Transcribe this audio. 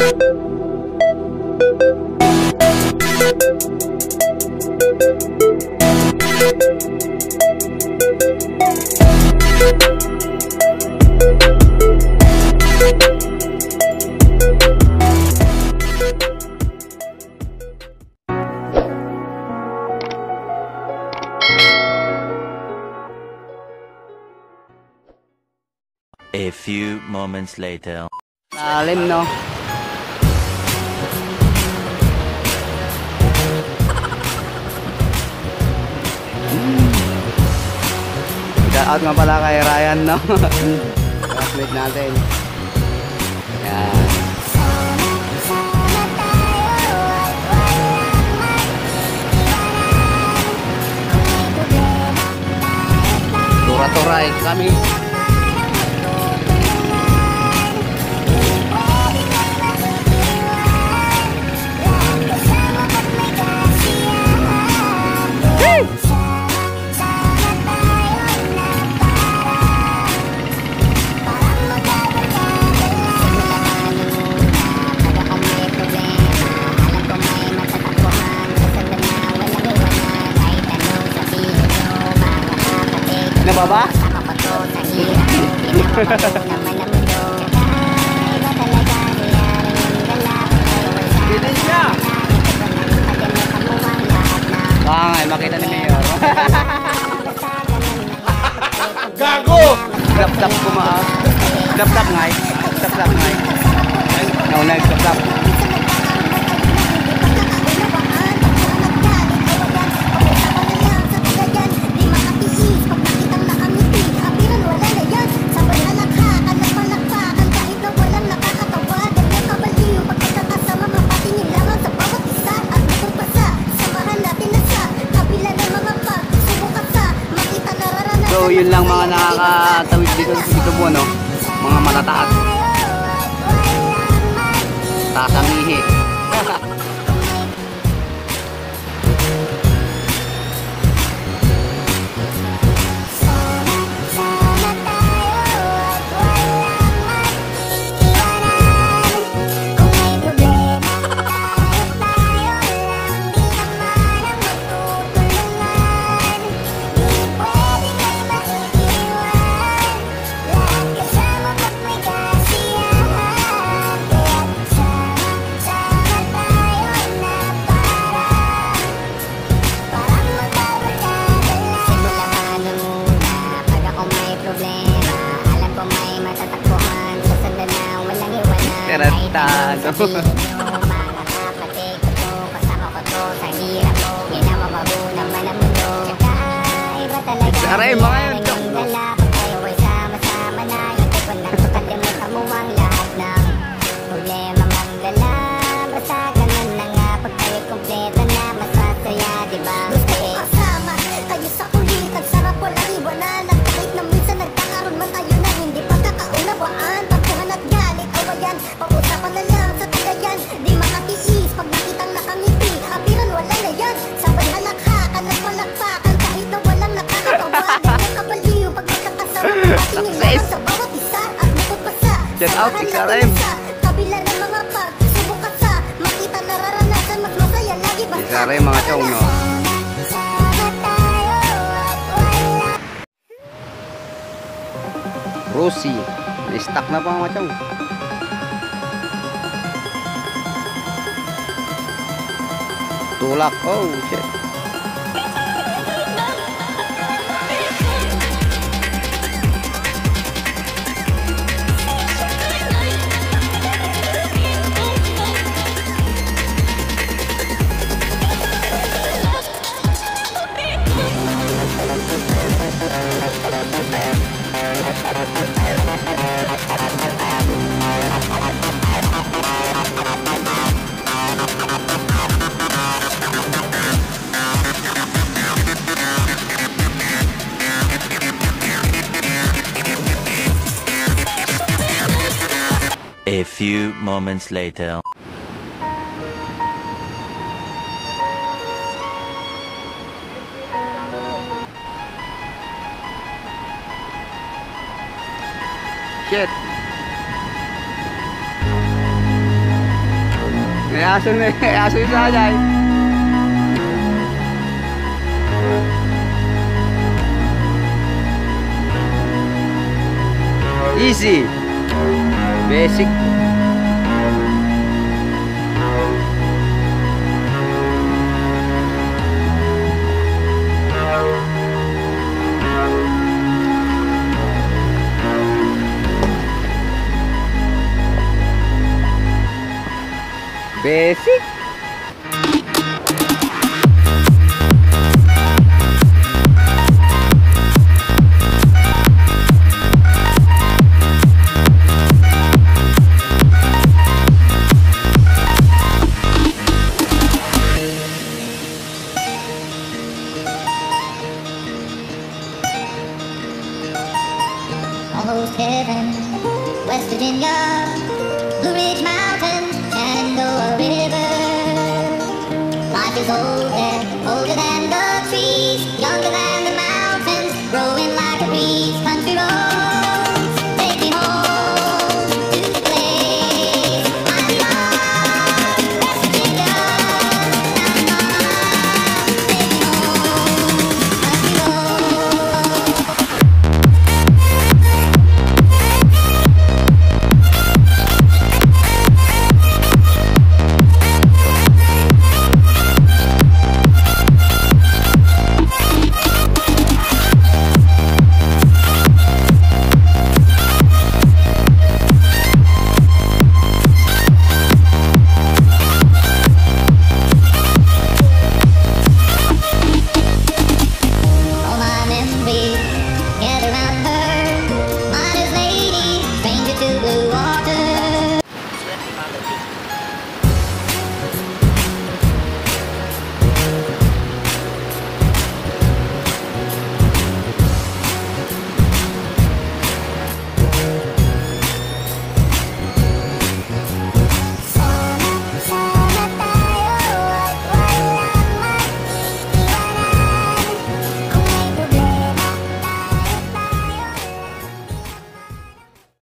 A few moments later. Lalim, no? Shout out nga pala kay Ryan, no? Classmate natin. Yan. Tura-turay kami. Baba? Bilis niya! Baka nga, makita ni Mayor. Gago! Slap-slap kumaas. Slap-slap nga eh. Slap-slap nga eh. Naunag, slap-slap. So yun lang mga nakakatawid dito po, no? Mga matataas. Taas ang ihi. Keretado. Aray, mga yun. Success! Shout out si Karim! Si Karim mga chong, no? Rosie! Na-stuck na pa mga chong. Tulak! Oh shit! A few moments later. Shit. May aso na may aso yung sanay. Easy. Basic. Basic.